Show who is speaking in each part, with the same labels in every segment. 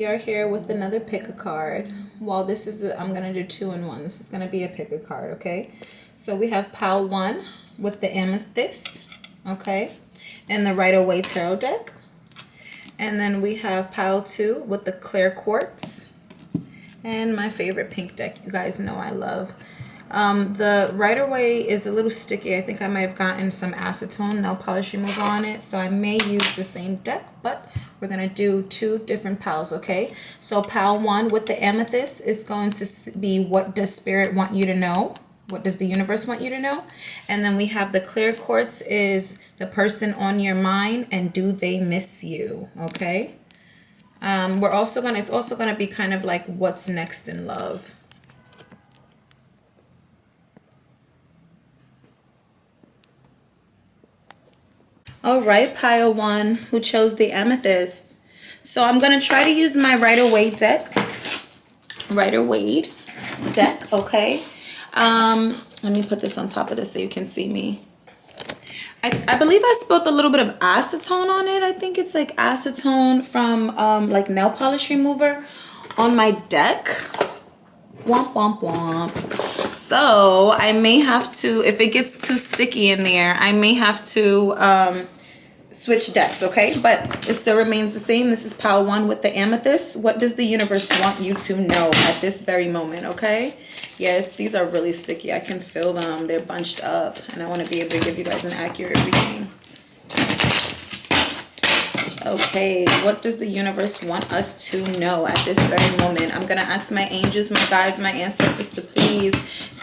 Speaker 1: We are here with another pick a card. Well, this is I'm gonna do 2-in-1. This is gonna be a pick a card, okay? So we have pile 1 with the amethyst, okay, and the Rider Waite tarot deck, and then we have pile 2 with the clear quartz, and my favorite pink deck. You guys know I love. The Rider Waite is a little sticky. I think I might have gotten some acetone nail polish remover on it, so I may use the same deck, but we're going to do 2 different piles, okay? So pile 1 with the amethyst is going to be what does spirit want you to know? What does the universe want you to know? And then we have the clear quartz is the person on your mind and do they miss you, okay? It's also going to be kind of like what's next in love. All right, pile 1, who chose the amethyst. So I'm going to try to use my Rider Waite deck. Rider Waite deck, okay? Let me put this on top of this so you can see me. I believe I spilled a little bit of acetone on it. I think it's like acetone from like nail polish remover on my deck. Womp, womp, womp. So I may have to, if it gets too sticky in there, I may have to switch decks, okay? But it still remains the same. This is pile 1 with the amethyst. What does the universe want you to know at this very moment, okay? Yes, these are really sticky. I can feel them. They're bunched up, and I want to be able to give you guys an accurate reading. Okay, what does the universe want us to know at this very moment? I'm going to ask my angels, my guides, my ancestors to please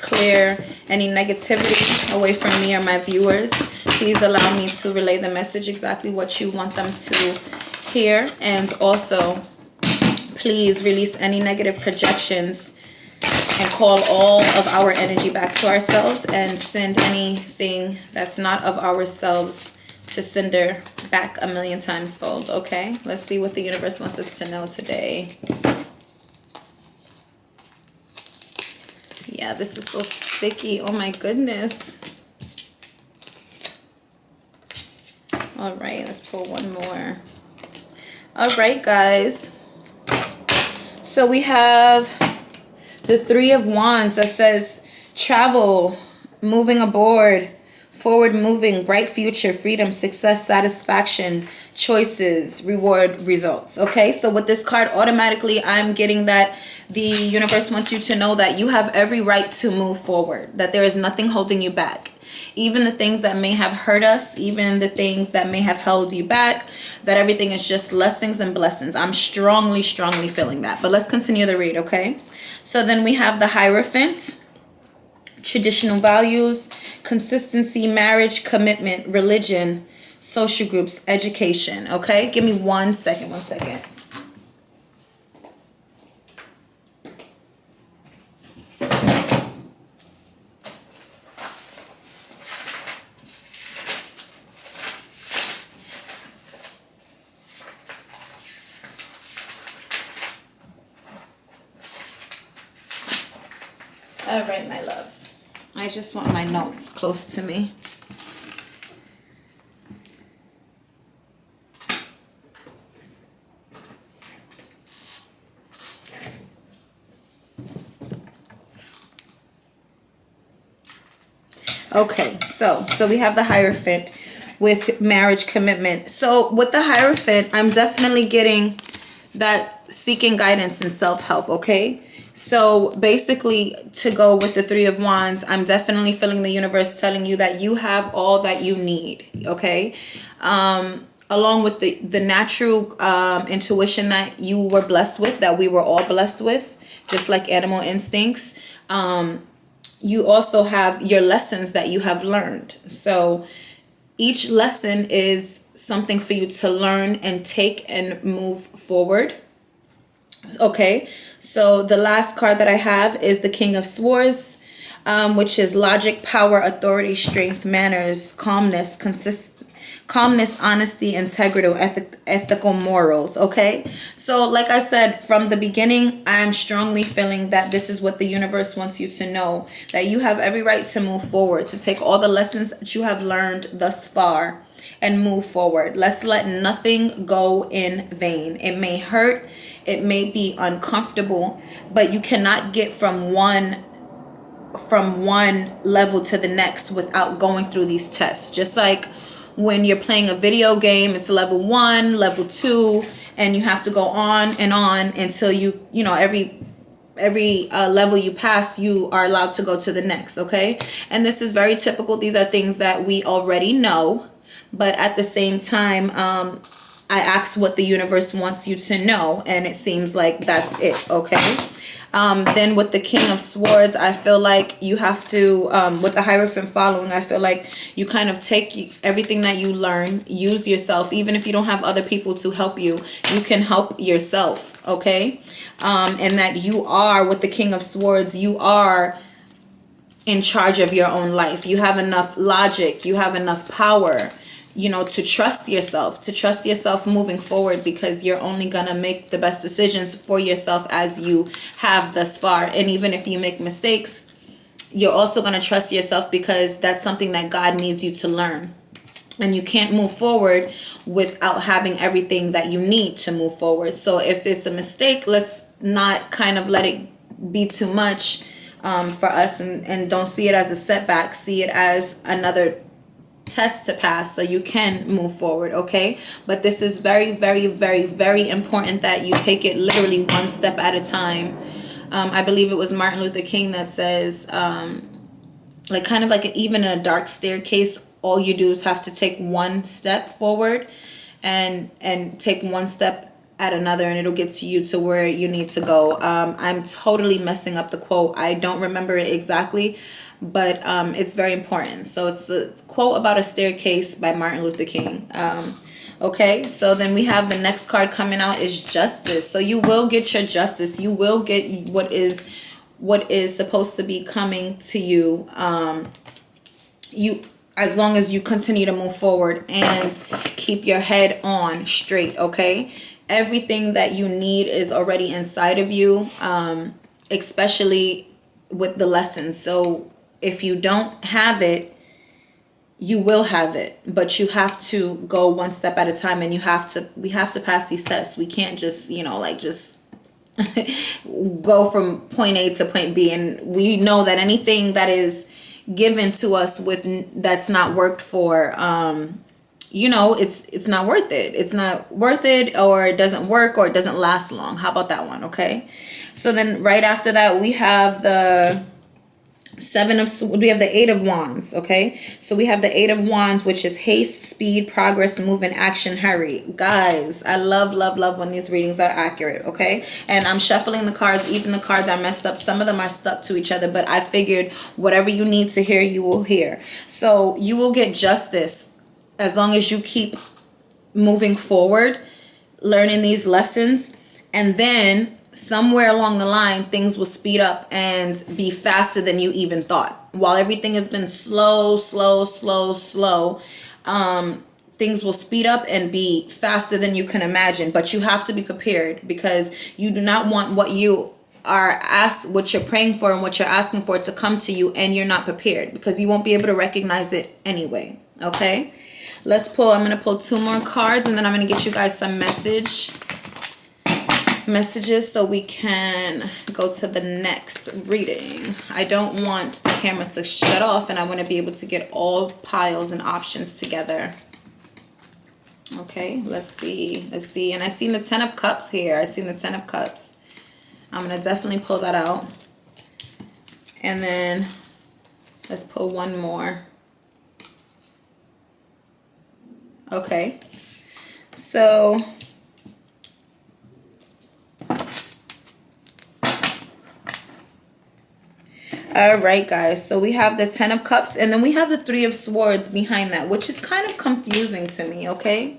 Speaker 1: clear any negativity away from me or my viewers. Please allow me to relay the message exactly what you want them to hear. And also, please release any negative projections and call all of our energy back to ourselves and send anything that's not of ourselves to sender back 1,000,000 times fold, okay? Let's see what the universe wants us to know today. Yeah, this is so sticky. Oh my goodness. All right, let's pull one more. All right, guys. So we have the 3 of Wands that says travel, moving aboard, forward moving, bright future, freedom, success, satisfaction, choices, reward, results. Okay, so with this card, automatically I'm getting that the universe wants you to know that you have every right to move forward, that there is nothing holding you back. Even the things that may have hurt us, even the things that may have held you back, that everything is just blessings and blessings. I'm strongly, strongly feeling that. But let's continue the read, okay? So then we have the Hierophant, traditional values, consistency, marriage, commitment, religion, social groups, education, okay? Give me 1 second, 1 second. All right, my loves. I just want my notes close to me. Okay, so we have the Hierophant with marriage, commitment. So with the Hierophant, I'm definitely getting that seeking guidance and self-help, okay? So basically, to go with the 3 of Wands, I'm definitely feeling the universe telling you that you have all that you need, okay? Along with the natural intuition that you were blessed with, that we were all blessed with, just like animal instincts. You also have your lessons that you have learned. So each lesson is something for you to learn and take and move forward. Okay, so the last card that I have is the King of Swords, which is logic, power, authority, strength, manners, calmness, calmness, honesty, integrity, ethical morals, okay? So like I said, from the beginning, I'm strongly feeling that this is what the universe wants you to know, that you have every right to move forward, to take all the lessons that you have learned thus far and move forward. Let's let nothing go in vain. It may hurt, it may be uncomfortable, but you cannot get from one level to the next without going through these tests. Just like when you're playing a video game, it's level 1, level 2, and you have to go on and on until you know, every level you pass, you are allowed to go to the next. Okay, and this is very typical. These are things that we already know, but at the same time, I ask what the universe wants you to know, and it seems like that's it. Okay. Then with the King of Swords, I feel like you have to, with the Hierophant following, I feel like you kind of take everything that you learn, use yourself. Even if you don't have other people to help you, you can help yourself, okay? And that you are, with the King of Swords, you are in charge of your own life. You have enough logic, you have enough power, you know, to trust yourself moving forward, because you're only gonna make the best decisions for yourself as you have thus far. And even if you make mistakes, you're also gonna trust yourself, because that's something that God needs you to learn. And you can't move forward without having everything that you need to move forward. So if it's a mistake, let's not kind of let it be too much for us, and don't see it as a setback. See it as another test to pass so you can move forward. Okay, but this is very, very, very, very important that you take it literally one step at a time. I believe it was Martin Luther King that says, like, kind of like even in a dark staircase, all you do is have to take one step forward and take one step at another, and it'll get to you to where you need to go. I'm totally messing up the quote. I don't remember it exactly, but it's very important. So it's the quote about a staircase by Martin Luther King. Okay, so then we have the next card coming out is Justice. So you will get your justice. You will get what is supposed to be coming to you. As long as you continue to move forward and keep your head on straight. Okay, everything that you need is already inside of you, especially with the lessons. So if you don't have it, you will have it, but you have to go one step at a time, and we have to pass these tests. We can't just, you know, like just go from point A to point B. And we know that anything that is given to us that's not worked for, you know, it's not worth it. It's not worth it, or it doesn't work, or it doesn't last long. How about that one? Okay. So then right after that, we have the we have the 8 of Wands. Okay, so we have the 8 of Wands, which is haste, speed, progress, movement, action, hurry. Guys, I love when these readings are accurate. Okay, and I'm shuffling the cards. Even the cards are messed up. Some of them are stuck to each other, but I figured whatever you need to hear, you will hear. So you will get justice as long as you keep moving forward, learning these lessons, and then somewhere along the line, things will speed up and be faster than you even thought. While everything has been slow, things will speed up and be faster than you can imagine. But you have to be prepared, because you do not want what you're praying for and what you're asking for to come to you, and you're not prepared, because you won't be able to recognize it anyway. Okay, I'm going to pull 2 more cards, and then I'm going to get you guys some messages so we can go to the next reading. I don't want the camera to shut off, and I want to be able to get all piles and options together. Okay, let's see. And I seen the 10 of Cups here. I'm going to definitely pull that out. And then let's pull one more. Okay, so all right, guys, so we have the 10 of Cups, and then we have the 3 of Swords behind that, which is kind of confusing to me. Okay,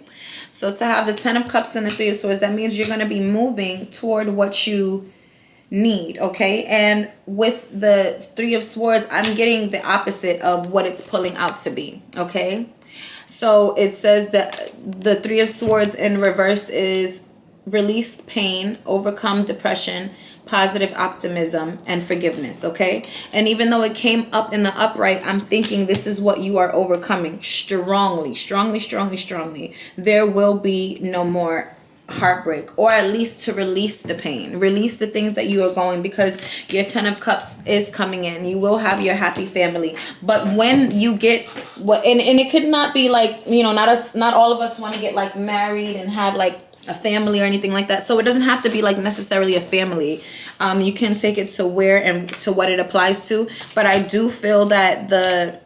Speaker 1: so to have the 10 of Cups and the 3 of Swords, that means you're going to be moving toward what you need. Okay, and with the 3 of Swords, I'm getting the opposite of what it's pulling out to be. Okay, so it says that the 3 of Swords in reverse is release pain, overcome depression, positive optimism, and forgiveness. Okay, and even though it came up in the upright, I'm thinking this is what you are overcoming strongly. There will be no more heartbreak, or at least to release the pain, release the things that you are going, because your 10 of cups is coming in. You will have your happy family, but when you get what, and it could not be like, you know, not all of us want to get like married and have like a family or anything like that. So it doesn't have to be like necessarily a family. You can take it to where and to what it applies to. But I do feel that the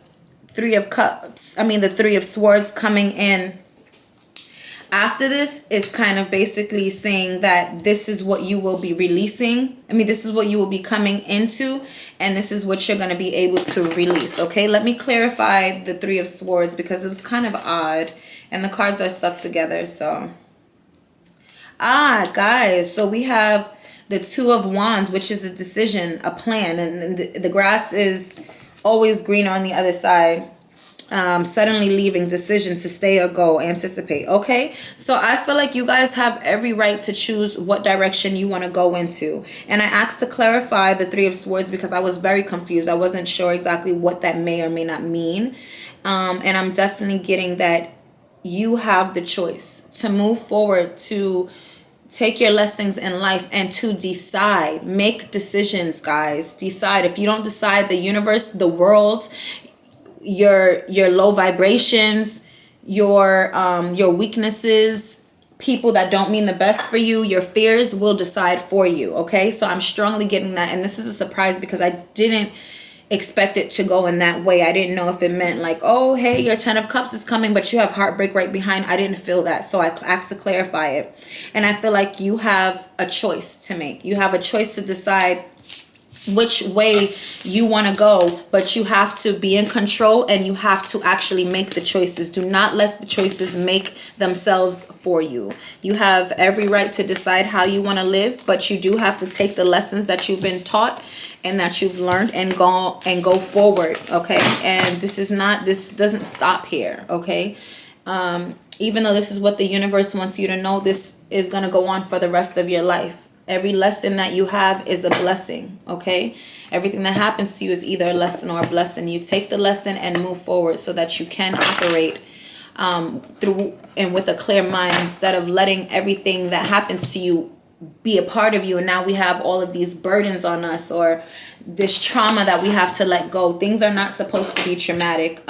Speaker 1: Three of Swords coming in after this is kind of basically saying that this is what you will be releasing. This is what you will be coming into, and this is what you're going to be able to release. Okay, let me clarify the Three of Swords because it was kind of odd and the cards are stuck together. So, guys, so we have the Two of Wands, which is a decision, a plan, and the grass is always greener on the other side. Suddenly leaving, decision to stay or go, anticipate. Okay, so I feel like you guys have every right to choose what direction you want to go into. And I asked to clarify the Three of Swords because I was very confused. I wasn't sure exactly what that may or may not mean. And I'm definitely getting that you have the choice to move forward, to take your lessons in life, and to decide. Make decisions, guys. Decide. If you don't decide, the universe, the world, your low vibrations, your weaknesses, people that don't mean the best for you, your fears will decide for you. Okay, so I'm strongly getting that, and this is a surprise because I didn't expect it to go in that way. I didn't know if it meant like, oh hey, your 10 of Cups is coming but you have heartbreak right behind. I didn't feel that, so I asked to clarify it. And I feel like you have a choice to make. You have a choice to decide which way you want to go, but you have to be in control and you have to actually make the choices. Do not let the choices make themselves for you. You have every right to decide how you want to live, but you do have to take the lessons that you've been taught and that you've learned and go forward. Okay, and this doesn't stop here. Okay, even though this is what the universe wants you to know, this is going to go on for the rest of your life. Every lesson that you have is a blessing. Okay, everything that happens to you is either a lesson or a blessing. You take the lesson and move forward so that you can operate through and with a clear mind, instead of letting everything that happens to you be a part of you. And now we have all of these burdens on us, or this trauma that we have to let go. Things are not supposed to be traumatic,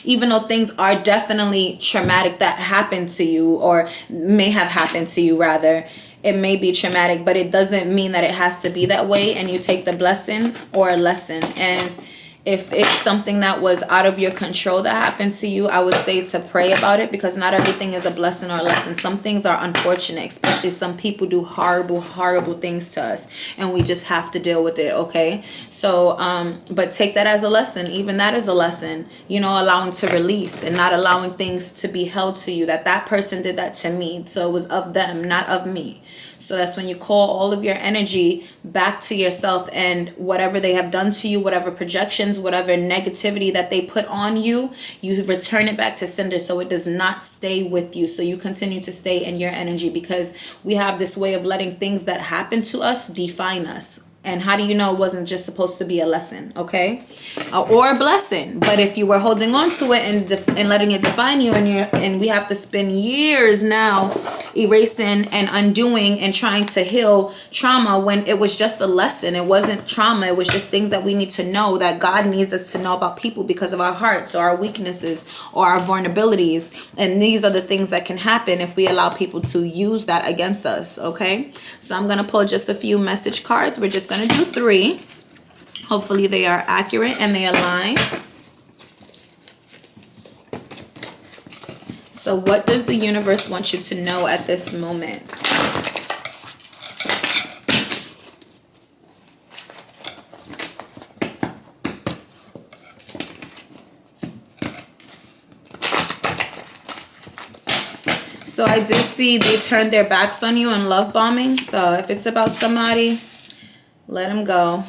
Speaker 1: even though things are definitely traumatic that happened to you, or may have happened to you rather. It may be traumatic, but it doesn't mean that it has to be that way. And you take the blessing or a lesson. And if it's something that was out of your control that happened to you, I would say to pray about it, because not everything is a blessing or a lesson. Some things are unfortunate, especially some people do horrible, horrible things to us, and we just have to deal with it. Okay, so but take that as a lesson. Even that is a lesson, you know, allowing to release and not allowing things to be held to you. That person did that to me, so it was of them, not of me. So that's when you call all of your energy back to yourself, and whatever they have done to you, whatever projections, whatever negativity that they put on you, you return it back to sender so it does not stay with you. So you continue to stay in your energy, because we have this way of letting things that happen to us define us. And how do you know it wasn't just supposed to be a lesson, okay? Or a blessing. But if you were holding on to it and letting it define you, and we have to spend years now erasing and undoing and trying to heal trauma when it was just a lesson. It wasn't trauma. It was just things that we need to know, that God needs us to know about people because of our hearts or our weaknesses or our vulnerabilities. And these are the things that can happen if we allow people to use that against us, okay? So I'm going to pull just a few message cards. We're just going to do 3. Hopefully they are accurate and they align. So what does the universe want you to know at this moment? So I did see they turned their backs on you and love bombing. So if it's about somebody, let them go.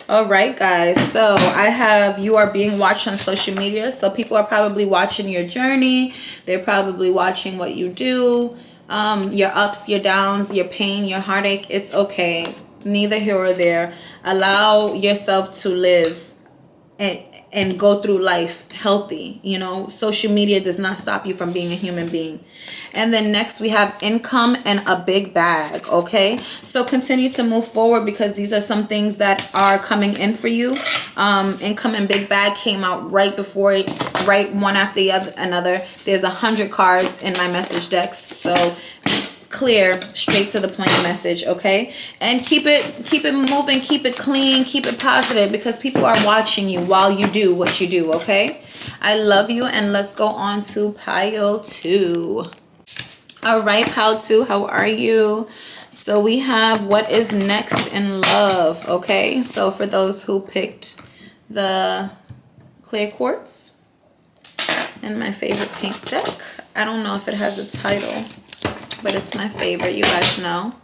Speaker 1: All right, guys. So I have, you are being watched on social media. So people are probably watching your journey. They're probably watching what you do. Your ups, your downs, your pain, your heartache. It's okay. Neither here or there. Allow yourself to live and go through life healthy. You know, social media does not stop you from being a human being. And then next we have income and a big bag. Okay, so continue to move forward, because these are some things that are coming in for you. Income and big bag came out right before, right one after the other, another. There's 100 cards in my message decks, so clear, straight to the point message. Okay, and keep it moving, keep it clean, keep it positive, because people are watching you while you do what you do. Okay, I love you, and let's go on to pile 2. All right, pile 2, how are you? So we have what is next in love. Okay, so for those who picked the clear quartz and my favorite pink deck, I don't know if it has a title, but it's my favorite, you guys know.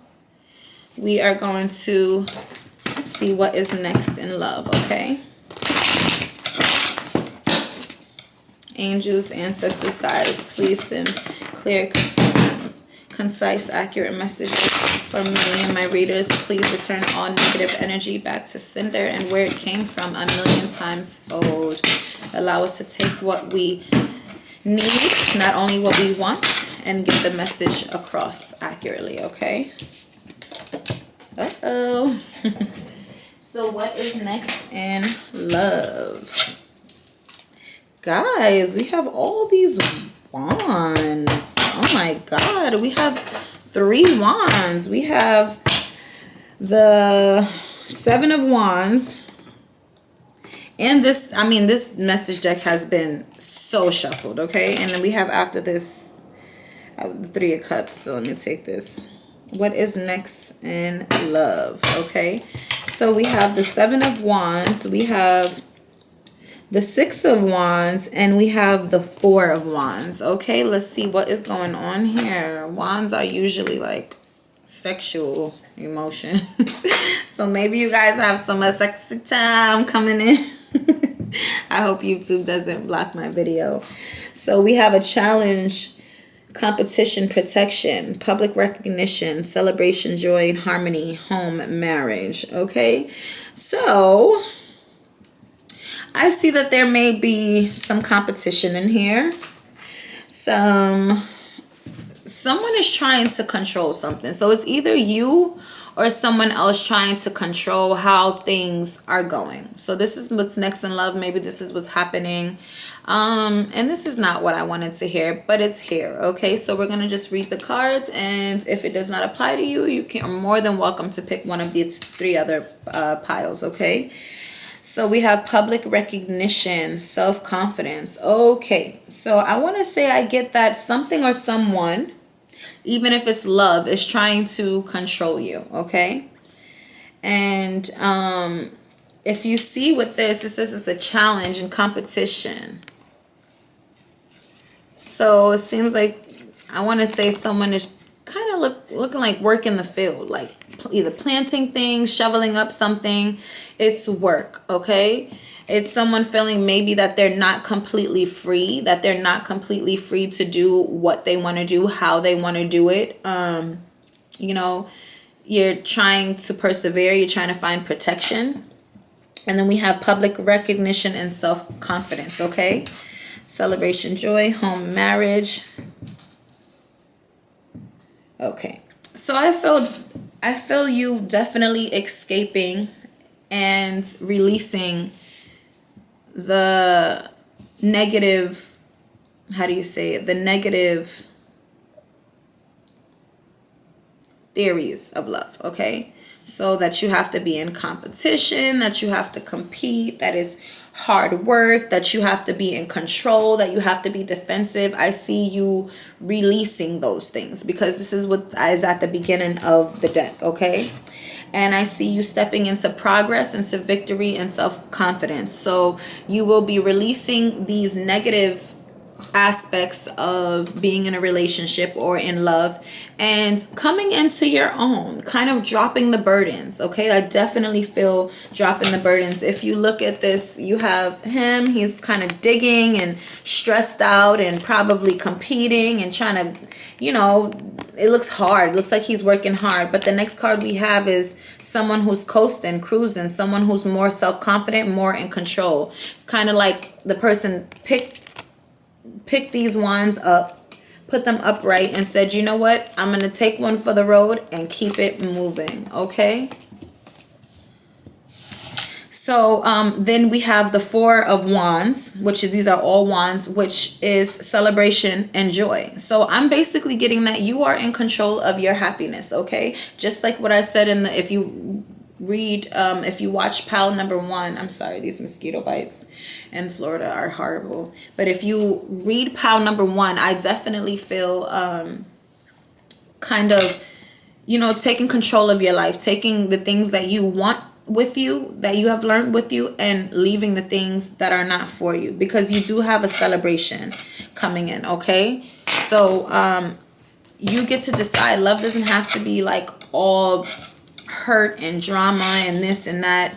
Speaker 1: We are going to see what is next in love. Okay, angels, ancestors, guides, please send clear, concise, accurate messages for me and my readers. Please return all negative energy back to sender and where it came from 1,000,000 times fold. Allow us to take what we need, not only what we want, and get the message across accurately. Okay. So what is next in love? Guys, we have all these wands. Oh my god, we have 3 wands. We have the 7 of wands, and this, I mean, this message deck has been so shuffled. Okay, and then we have after this the 3 of cups. So let me take this. What is next in love? Okay, so we have the 7 of wands, we have the 6 of wands, and we have the 4 of wands. Okay, let's see what is going on here. Wands are usually like sexual emotion. So maybe you guys have some sexy time coming in. I hope YouTube doesn't block my video. So we have a challenge, competition, protection, public recognition, celebration, joy, harmony, home, marriage. Okay, so I see that there may be some competition in here. Someone is trying to control something. So it's either you or someone else trying to control how things are going. So this is what's next in love. Maybe this is what's happening. And this is not what I wanted to hear, but it's here. Okay, so we're going to just read the cards, and if it does not apply to you, you are more than welcome to pick one of these 3 other piles. Okay, so we have public recognition, self-confidence. Okay, so I want to say I get that something or someone, even if it's love, is trying to control you. Okay, and if you see with this, it says it's a challenge and competition. So it seems like, I want to say someone is kind of looking like work in the field, like either planting things, shoveling up something. It's work. Okay, it's someone feeling maybe that they're not completely free, that they're not completely free to do what they want to do, how they want to do it. You know, you're trying to persevere, you're trying to find protection. And then we have public recognition and self-confidence. Okay, celebration, joy, home, marriage. Okay, so I feel you definitely escaping and releasing the negative, how do you say it, the negative theories of love. Okay, so that you have to be in competition, that you have to compete, that is hard work, that you have to be in control, that you have to be defensive. I see you releasing those things, because this is what is at the beginning of the deck. Okay, and I see you stepping into progress, into victory, and self-confidence. So you will be releasing these negative aspects of being in a relationship or in love, and coming into your own, kind of dropping the burdens. Okay, I definitely feel dropping the burdens. If you look at this, you have him, he's kind of digging and stressed out and probably competing and trying to, you know, it looks hard, it looks like he's working hard. But the next card we have is someone who's coasting, cruising, someone who's more self-confident, more in control. It's kind of like the person picked these wands up, put them upright, and said, you know what, I'm going to take one for the road and keep it moving. Okay. So then we have the Four of Wands, which is, these are all wands, which is celebration and joy. So I'm basically getting that you are in control of your happiness. Okay. Just like what I said in the, if you read, if you watch pile number 1, I'm sorry, these mosquito bites in Florida are horrible. But if you read pile number 1, I definitely feel kind of, you know, taking control of your life, taking the things that you want with you, that you have learned with you, and leaving the things that are not for you, because you do have a celebration coming in. Okay. So you get to decide. Love doesn't have to be like all hurt and drama and this and that,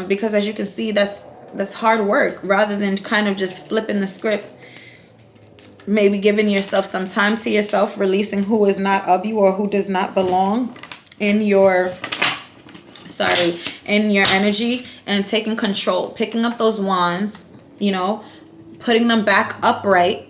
Speaker 1: because as you can see, that's hard work. Rather than kind of just flipping the script, maybe giving yourself some time to yourself, releasing who is not of you or who does not belong in your in your energy, and taking control, picking up those wands, you know, putting them back upright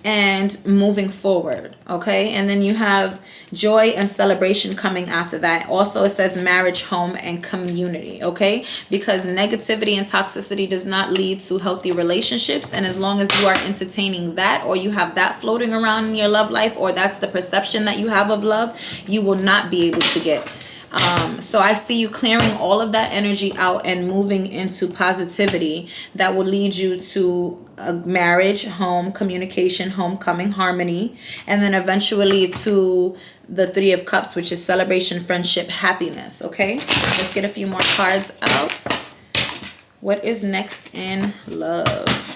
Speaker 1: and moving forward. Okay. And then you have joy and celebration coming after that. Also, it says marriage, home, and community. Okay. Because negativity and toxicity does not lead to healthy relationships. And as long as you are entertaining that, or you have that floating around in your love life, or that's the perception that you have of love, you will not be able to get. So I see you clearing all of that energy out and moving into positivity that will lead you to a marriage, home, communication, homecoming, harmony, and then eventually to the Three of Cups, which is celebration, friendship, happiness. Okay, let's get a few more cards out. What is next in love?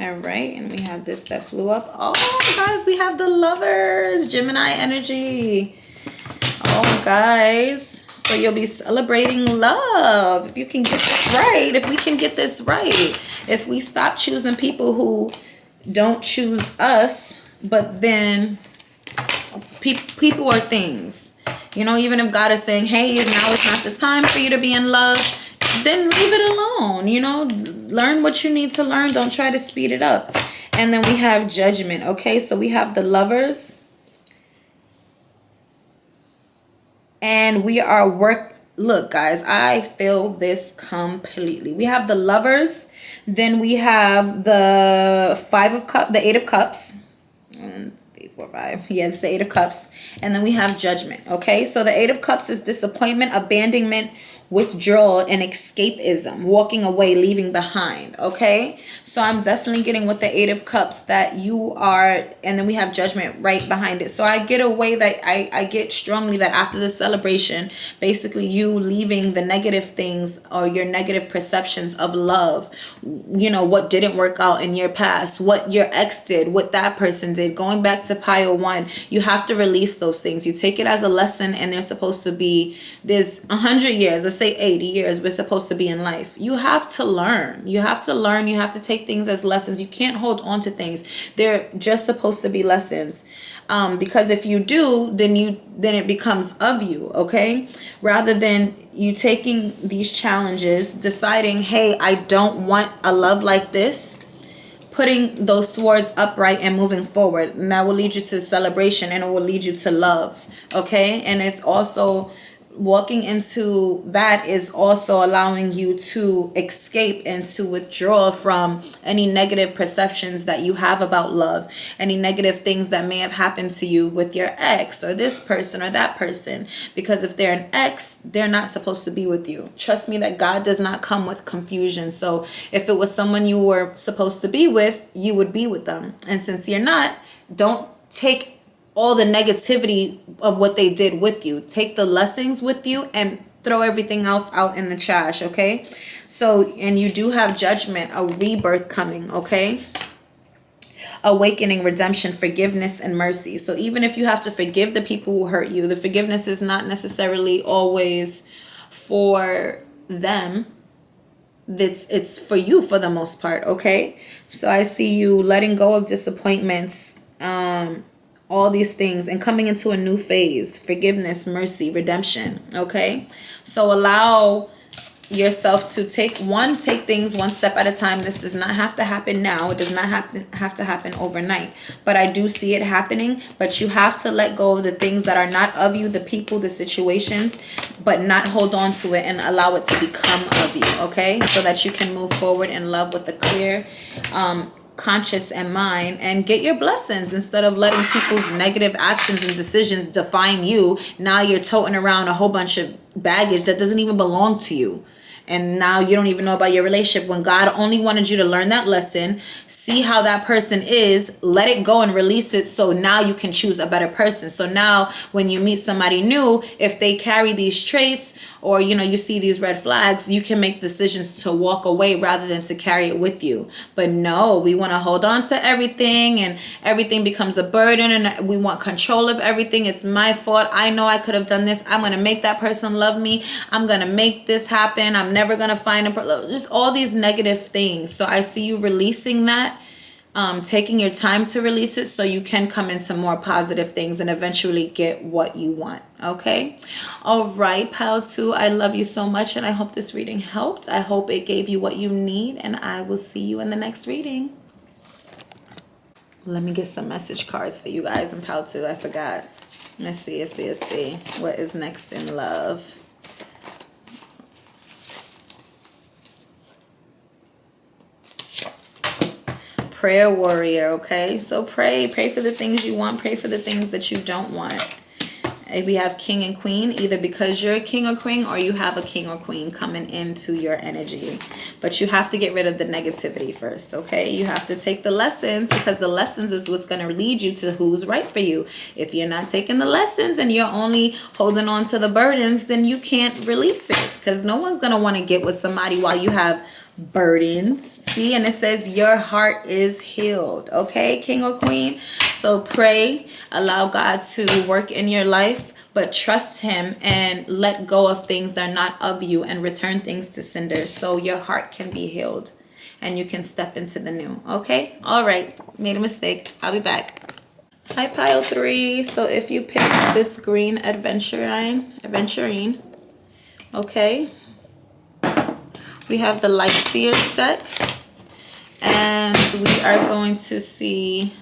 Speaker 1: All right, and we have this that flew up. Oh, guys, we have the Lovers, Gemini energy. Oh, guys, so you'll be celebrating love. If you can get this right, if we can get this right, if we stop choosing people who don't choose us, but then people or things, you know, even if God is saying, hey, now is not the time for you to be in love, then leave it alone. You know, learn what you need to learn. Don't try to speed it up. And then we have Judgment. Okay, so we have the Lovers, and we are look, guys, I feel this completely. We have the Lovers, then we have the the Eight of Cups, and 8, 4, 5. Yeah, it's the Eight of Cups. And then we have Judgment. Okay, so the Eight of Cups is disappointment, abandonment, withdrawal, and escapism, walking away, leaving behind. Okay, so I'm definitely getting with the Eight of Cups that you are, and then we have Judgment right behind it. So I get a way that I get strongly that after the celebration, basically you leaving the negative things or your negative perceptions of love, you know, what didn't work out in your past, what your ex did, what that person did, going back to pile 1, you have to release those things. You take it as a lesson, and they're supposed to be, there's 100 years, let's say 80 years we're supposed to be in life. You have to learn. You have to learn. You have to take things as lessons. You can't hold on to things. They're just supposed to be lessons. Because if you do, then it becomes of you. Okay, rather than you taking these challenges, deciding, hey, I don't want a love like this, putting those swords upright and moving forward, and that will lead you to celebration, and it will lead you to love. Okay, and it's also walking into that is also allowing you to escape and to withdraw from any negative perceptions that you have about love, any negative things that may have happened to you with your ex or this person or that person. Because if they're an ex, they're not supposed to be with you. Trust me that God does not come with confusion. So if it was someone you were supposed to be with, you would be with them. And since you're not, don't take all the negativity of what they did with you. Take the lessons with you and throw everything else out in the trash. Okay, So, and you do have judgment, a rebirth coming, okay? Awakening, redemption, forgiveness, and mercy. So even if you have to forgive the people who hurt you, the forgiveness is not necessarily always for them. It's for you for the most part, okay? So I see you letting go of disappointments, all these things, and coming into a new phase. Forgiveness, mercy, redemption, okay? So allow yourself to take things one step at a time. This does not have to happen now. It does not have to happen overnight, but I do see it happening. But you have to let go of the things that are not of you, the people, the situations, but not hold on to it and allow it to become of you, okay? So that you can move forward in love with the clear conscious and mind, and get your blessings instead of letting people's negative actions and decisions define you. Now you're toting around a whole bunch of baggage that doesn't even belong to you. And now you don't even know about your relationship when God only wanted you to learn that lesson, see how that person is, let it go and release it, so now you can choose a better person. So now when you meet somebody new, if they carry these traits, or you see these red flags, you can make decisions to walk away rather than to carry it with you. But no, we want to hold on to everything, and everything becomes a burden, and we want control of everything. It's my fault. I know I could have done this. I'm going to make that person love me. I'm going to make this happen. I'm never going to find just all these negative things. So I see you releasing that. Taking your time to release it so you can come into more positive things and eventually get what you want. Okay. All right, pile 2, I love you so much, and I hope this reading helped. I hope it gave you what you need, and I will see you in the next reading. Let me get some message cards for you guys in pile 2. I forgot. Let's see. What is next in love? Prayer warrior, okay? So pray for the things you want, pray for the things that you don't want. We have king and queen, either because you're a king or queen, or you have a king or queen coming into your energy. But you have to get rid of the negativity first, okay? You have to take the lessons, because the lessons is what's going to lead you to who's right for you. If you're not taking the lessons and you're only holding on to the burdens, then you can't release it, because no one's going to want to get with somebody while you have burdens. See, and it says your heart is healed, okay, king or queen? So pray, allow God to work in your life, but trust him and let go of things that are not of you and return things to sender so your heart can be healed and you can step into the new. Okay, all right, made a mistake. I'll be back. Hi, pile 3. So if you pick this green aventurine, okay, we have the Light Seers deck, and we are going to see,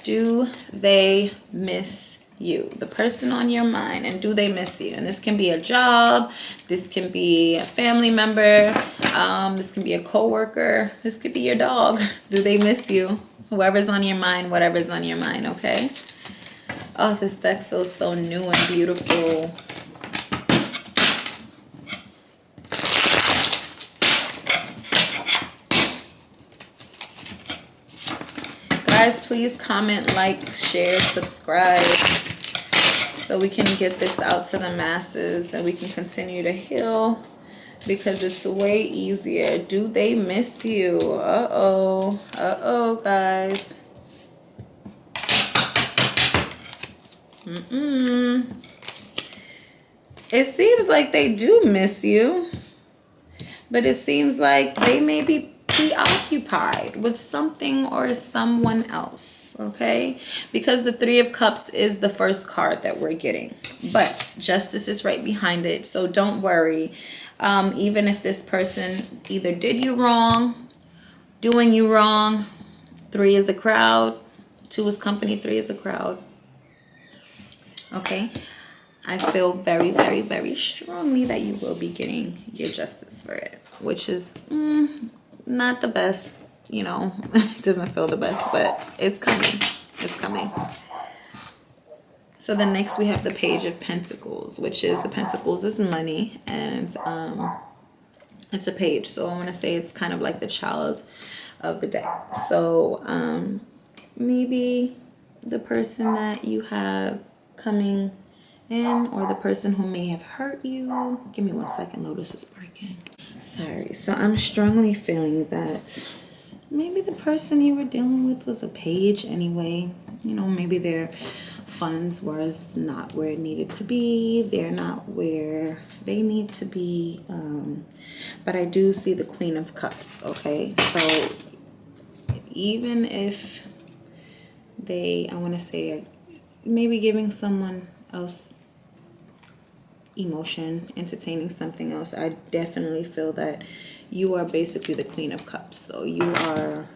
Speaker 1: do they miss you? The person on your mind, and do they miss you? And this can be a job, this can be a family member, this can be a coworker, this could be your dog. Do they miss you? Whoever's on your mind, whatever's on your mind, okay? Oh, this deck feels so new and beautiful. Guys, please comment, like, share, subscribe, so we can get this out to the masses and we can continue to heal, because it's way easier. Do they miss you? Uh-oh, guys. It seems like they do miss you, but it seems like they may be preoccupied with something or someone else, okay? Because the 3 of Cups is the first card that we're getting, but justice is right behind it. So don't worry. Even if this person either did you wrong, doing you wrong, 3 is a crowd, 2 is company, 3 is a crowd, okay? I feel very, very, very strongly that you will be getting your justice for it, which is not the best, it doesn't feel the best, but it's coming. It's coming. So the next we have the Page of Pentacles, which is, the Pentacles is money, and it's a page. So I want to say it's kind of like the child of the deck. So maybe the person that you have coming in, or the person who may have hurt you. Give me 1 second, Lotus is barking. Sorry. So I'm strongly feeling that maybe the person you were dealing with was a page anyway. You know, maybe their funds was not where it needed to be. They're not where they need to be. But I do see the Queen of Cups, okay? So even if they, I want to say, maybe giving someone else emotion, entertaining something else, I definitely feel that you are basically the Queen of Cups. So you are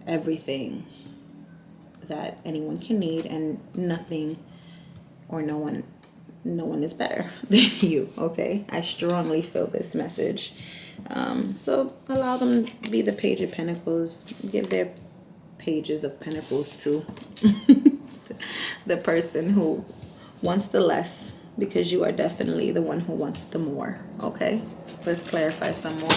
Speaker 1: everything that anyone can need, and nothing or no one is better than you, okay? I strongly feel this message. So allow them to be the Page of Pentacles. Give their pages of pentacles to the person who wants the less, because you are definitely the one who wants the more, okay? Let's clarify some more.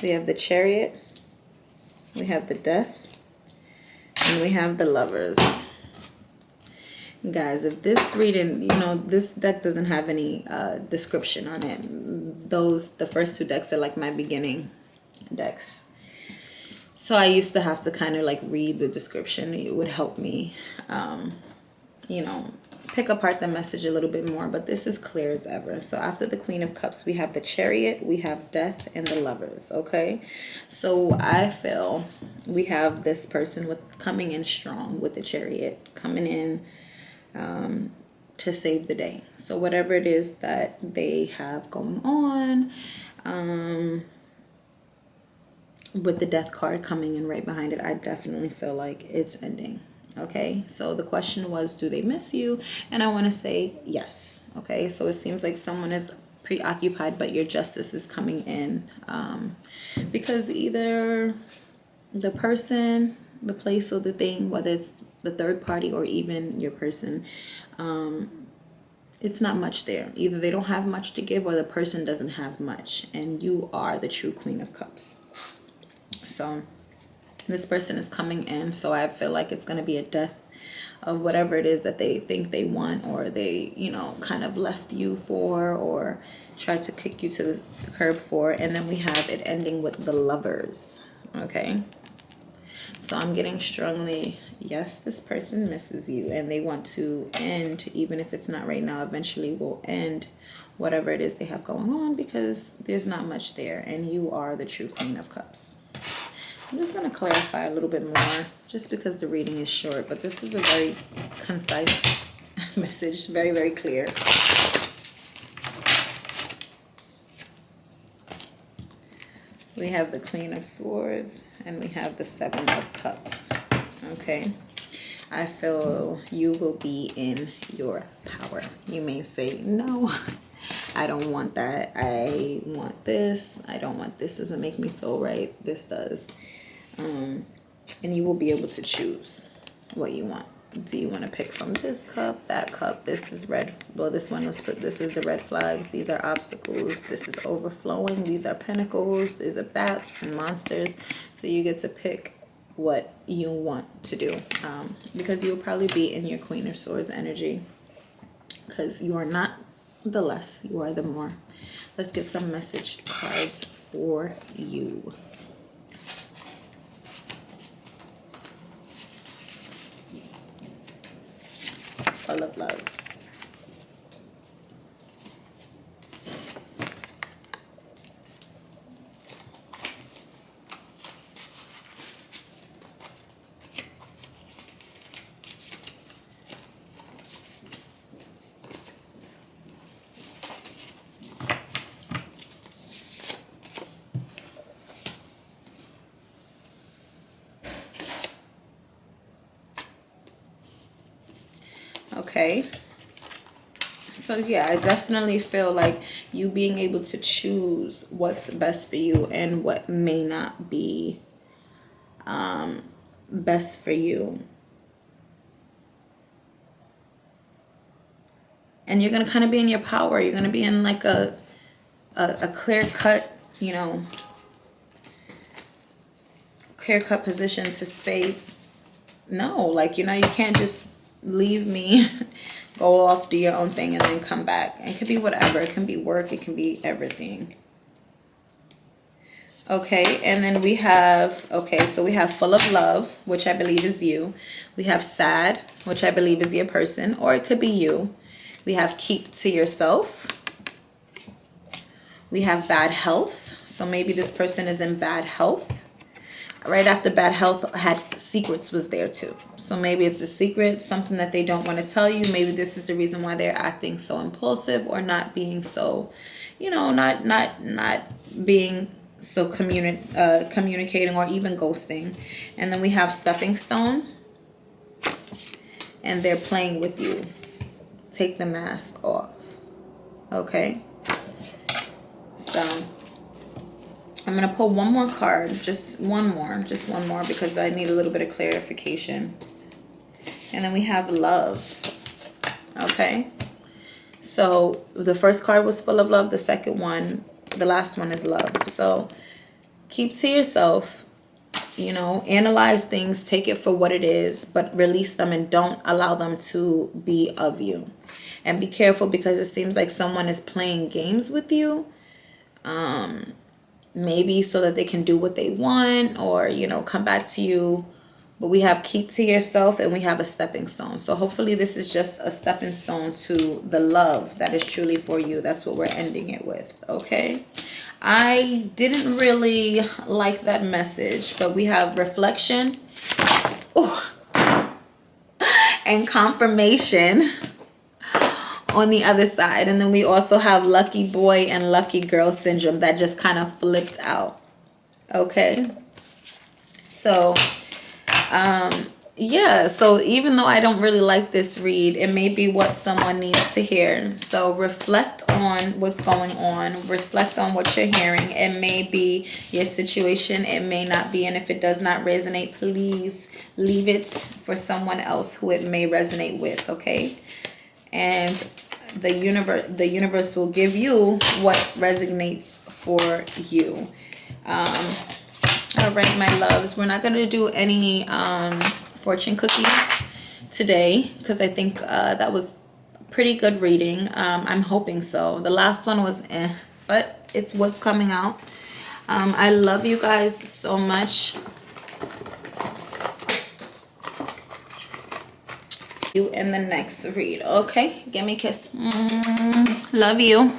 Speaker 1: We have the Chariot, we have the Death, and we have the Lovers. Guys, if this reading, you know, this deck doesn't have any description on it. The first two decks are like my beginning decks. So I used to have to kind of like read the description. It would help me, you know, pick apart the message a little bit more, but this is clear as ever. So after the Queen of Cups, we have the Chariot, we have Death, and the Lovers, okay? So I feel we have this person coming in strong with the Chariot, coming in to save the day. So whatever it is that they have going on, with the Death card coming in right behind it, I definitely feel like it's ending. Okay, so the question was, do they miss you? And I want to say yes. Okay, so it seems like someone is preoccupied, but your justice is coming in, because either the person, the place, or the thing, whether it's the third party or even your person, it's not much there. Either they don't have much to give, or the person doesn't have much, and you are the true Queen of Cups. So this person is coming in, so I feel like it's going to be a death of whatever it is that they think they want, or they, you know, kind of left you for, or tried to kick you to the curb for. And then we have it ending with the Lovers, okay? So I'm getting strongly, yes, this person misses you, and they want to end, even if it's not right now, eventually will end whatever it is they have going on, because there's not much there, and you are the true Queen of Cups. I'm just going to clarify a little bit more, just because the reading is short, but this is a very concise message, very, very clear. We have the Queen of Swords, and we have the Seven of Cups, okay? I feel you will be in your power. You may say, no, I don't want that. I want this. I don't want this. Doesn't make me feel right. This does. And you will be able to choose what you want. Do you want to pick from this cup, that cup? This is red. Well, this one, let's put, this is the red flags. These are obstacles. This is overflowing. These are pentacles. These are bats and monsters. So you get to pick what you want to do, because you'll probably be in your Queen of Swords energy, because you are not the less, you are the more. Let's get some message cards for you. Full of love. Okay, so yeah, I definitely feel like you being able to choose what's best for you and what may not be best for you. And you're going to kind of be in your power. You're going to be in like a clear cut, you know, clear cut position to say no. Like, you know, you can't just leave me, go off, do your own thing, and then come back. It could be whatever. It can be work. It can be everything. Okay, and then we have, okay, so we have full of love, which I believe is you. We have sad, which I believe is your person, or it could be you. We have keep to yourself. We have bad health. So maybe this person is in bad health. Right after bad health, had secrets was there too. So maybe it's a secret, something that they don't want to tell you. Maybe this is the reason why they're acting so impulsive or not being so, you know, not being so communicating or even ghosting. And then we have stepping stone. And they're playing with you. Take the mask off. Okay? So I'm going to pull one more card, just one more, because I need a little bit of clarification. And then we have love. Okay? So the first card was full of love. The second one, the last one is love. So keep to yourself, you know, analyze things, take it for what it is, but release them and don't allow them to be of you. And be careful because it seems like someone is playing games with you. Maybe so that they can do what they want or, you know, come back to you. But we have keep to yourself and we have a stepping stone. So hopefully this is just a stepping stone to the love that is truly for you. That's what we're ending it with. Okay. I didn't really like that message, but we have reflection. Ooh, and confirmation on the other side. And then we also have lucky boy and lucky girl syndrome that just kind of flipped out. Okay. So, yeah, so even though I don't really like this read, it may be what someone needs to hear. So reflect on what's going on. Reflect on what you're hearing. It may be your situation. It may not be. And if it does not resonate, please leave it for someone else who it may resonate with, okay? And the universe will give you what resonates for you. All right, my loves, we're not going to do any fortune cookies today because I think that was pretty good reading. I'm hoping so. The last one was but it's what's coming out. I love you guys so much. You in the next read. Okay, give me a kiss. Love you.